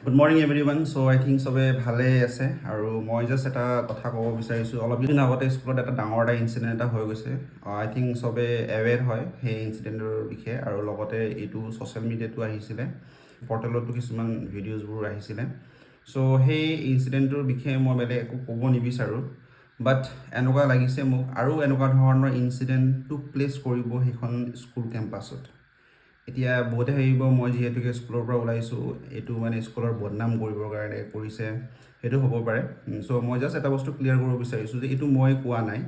Good morning everyone. So I think সবে ভালে আছে আৰু মই জাস্ট এটা কথা ক'ব বিচাৰিছোঁ অলপ দিন আগতে স্কুলত এটা ডাঙৰ এটা ইনচিডেণ্ট এটা হৈ গৈছে আই থিংক সবে এৱেৰ হয় সেই ইনচিডেণ্টৰ বিষয়ে আৰু লগতে এইটো ছ'চিয়েল মিডিয়াতো আহিছিলে পৰ্টেলতো কিছুমান ভিডিঅ'জবোৰ আহিছিলে চ' সেই ইনচিডেণ্টটোৰ বিষয়ে মই বেলেগ একো ক'ব নিবিচাৰোঁ বাট এনেকুৱা লাগিছে মোক আৰু এনেকুৱা ধৰণৰ ইনচিডেণ্টটো প্লেচ কৰিব সেইখন স্কুল কেম্পাছত এতিয়া বহুতে ভাবিব মই যিহেতুকে স্কুলৰ পৰা ওলাইছোঁ এইটো মানে স্কুলৰ বদনাম কৰিবৰ কাৰণে কৰিছে সেইটো হ'ব পাৰে চ' মই জাষ্ট এটা বস্তু ক্লিয়াৰ কৰিব বিচাৰিছোঁ যে এইটো মই কোৱা নাই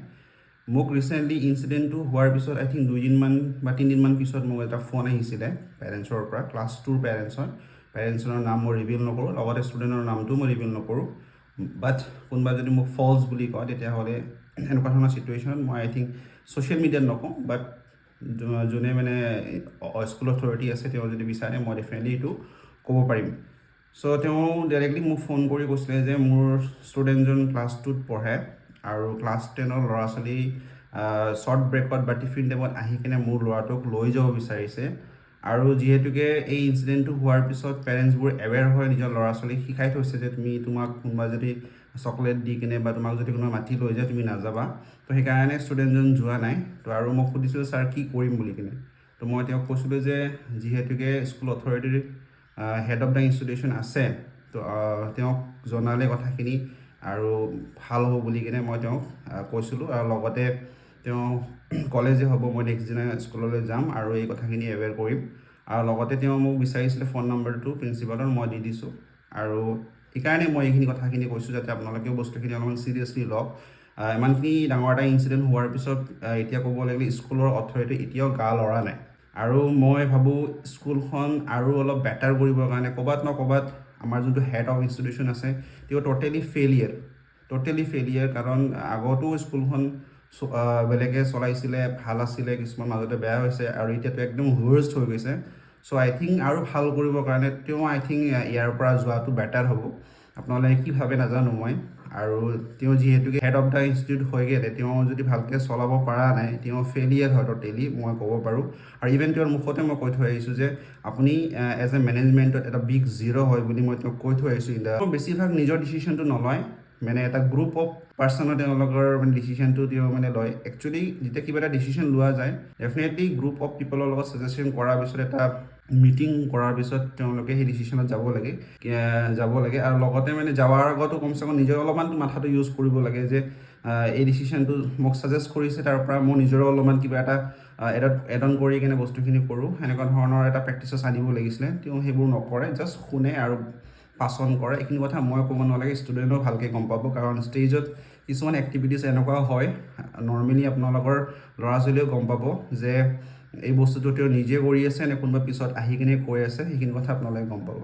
মোক ৰিচেণ্টলি ইনচিডেণ্টটো হোৱাৰ পিছত আই থিংক 2 দিনমান বা 3 দিনমান পিছত মোক এটা ফোন আহিছিলে পেৰেণ্টছৰ পৰা ক্লাছ 2ৰ পেৰেণ্টছৰ নাম মই ৰিভিল নকৰোঁ লগতে ষ্টুডেণ্টৰ নামটোও মই ৰিভিল নকৰোঁ বাট কোনোবা যদি মোক ফলছ বুলি কয় তেতিয়াহ'লে এনেকুৱা ধৰণৰ চিটুৱেশ্যনত মই আই থিংক ছ'চিয়েল মিডিয়াত নকওঁ বাট যোনে মানে স্কুল অথৰিটি আছে তেওঁ যদি বিচাৰে মই ডেফিনেটলি এইটো ক'ব পাৰিম চ' তেওঁ ডাইৰেক্টলি মোক ফোন কৰি কৈছিলে যে মোৰ ষ্টুডেণ্টজন ক্লাছ 2ত পঢ়ে আৰু ক্লাছ 10ৰ ল'ৰা ছোৱালী শ্বৰ্ট ব্ৰেকত বা টিফিন টাইমত আহি কিনে মোৰ ল'ৰাটোক লৈ যাব বিচাৰিছে আৰু যিহেতুকে এই ইনচিডেণ্টটো হোৱাৰ পিছত পেৰেণ্টছবোৰ এৱেৰ হৈ নিজৰ ল'ৰা ছোৱালীক শিকাই থৈছে যে তোমাক কোনোবা যদি চকলেট দি কিনে বা তোমাক যদি কোনোবা মাতি লৈ যায় তুমি নাযাবা তো সেইকাৰণে ষ্টুডেণ্টজন যোৱা নাই তো আৰু মোক সুধিছিলোঁ ছাৰ কি কৰিম বুলি কিনে তো মই তেওঁক কৈছিলোঁ যে যিহেতুকে স্কুল অথৰিটিৰ হেড অফ দ্য ইনষ্টিটিউশ্যন আছে তো তেওঁক জনালে কথাখিনি আৰু ভাল হ'ব বুলি কিনে মই তেওঁক কৈছিলোঁ আৰু লগতে তেওঁ ক'লে যে হ'ব মই নেক্সট দিনা স্কুললৈ যাম আৰু এই কথাখিনি এৱেৰ কৰিম আৰু লগতে তেওঁ মোক বিচাৰিছিলে ফোন নম্বৰটো প্ৰিন্সিপালৰ মই দি দিছোঁ আৰু সেইকাৰণে মই এইখিনি কথাখিনি কৈছোঁ যাতে আপোনালোকেও বস্তুখিনি অলপমান চিৰিয়াছলি লওক ইমানখিনি ডাঙৰ এটা ইনচিডেণ্ট হোৱাৰ পিছত এতিয়া ক'ব লাগিলে স্কুলৰ অথৰিটি এতিয়াও গা লৰা নাই আৰু মই ভাবোঁ স্কুলখন আৰু অলপ বেটাৰ কৰিবৰ কাৰণে ক'ৰবাত ন ক'ৰবাত আমাৰ যোনটো হেড অফ ইনষ্টিটিউশ্যন আছে তেওঁ টোটেলি ফেইলিয়াৰ কাৰণ আগতো স্কুলখন বেলেগে চলাইছিলে ভাল আছিলে কিছুমান মাজতে বেয়া হৈছে আৰু এতিয়াতো একদম ৱৰ্ষ্ট হৈ গৈছে চ' আই থিংক আৰু ভাল কৰিবৰ কাৰণে তেওঁ আই থিংক ইয়াৰ পৰা যোৱাটো বেটাৰ হ'ব আপোনালোকে কি ভাবে নাজানো মই আৰু তেওঁ যিহেতুকে হেড অফ দ্য ইনষ্টিটিউট হৈ গ'লে তেওঁ যদি ভালকৈ চলাব পৰা নাই তেওঁ ফেইলিয়াৰ হয় টোটেলি মই ক'ব পাৰোঁ আৰু ইভেন তেওঁৰ মুখতে মই কৈ থৈ আহিছোঁ যে আপুনি এজ এ মেনেজমেণ্টত এটা বিগ জিৰ' হয় বুলি মই তেওঁক কৈ থৈ আহিছোঁ বেছিভাগ নিজৰ ডিচিশ্যনটো নলয় মানে এটা গ্ৰুপ অফ পাৰ্চনৰ তেওঁলোকৰ মানে ডিচিশ্যনটো তেওঁ মানে লয় একচুৱেলি যেতিয়া কিবা এটা ডিচিশ্যন লোৱা যায় ডেফিনেটলি গ্ৰুপ অফ পিপলৰ লগত ছাজেশ্যন কৰাৰ পিছত এটা মিটিং কৰাৰ পিছত তেওঁলোকে সেই ডিচিশ্যনত যাব লাগে আৰু লগতে মানে যোৱাৰ আগতো কমচে কম নিজৰ অলপমানতো মাথাটো ইউজ কৰিব লাগে যে এই ডিচিশ্যনটো মোক ছাজেষ্ট কৰিছে তাৰ পৰা মোৰ নিজৰো অলপমান কিবা এটা এড অন কৰি কিনে বস্তুখিনি কৰোঁ সেনেকুৱা ধৰণৰ এটা প্ৰেক্টিচেছ আনিব লাগিছিলে তেওঁ সেইবোৰ নকৰে জাষ্ট শুনে আৰু পাচন কৰে এইখিনি কথা মই ক'ব নালাগে ষ্টুডেণ্টেও ভালকৈ গম পাব কাৰণ ষ্টেজত কিছুমান এক্টিভিটিছ এনেকুৱা হয় নৰ্মেলি আপোনালোকৰ ল'ৰা ছোৱালীয়েও গম পাব যে এই বস্তুটো তেওঁ নিজে কৰি আছে নে কোনোবা পিছত আহি কিনে কৈ আছে সেইখিনি কথা আপোনালোকে গম পাব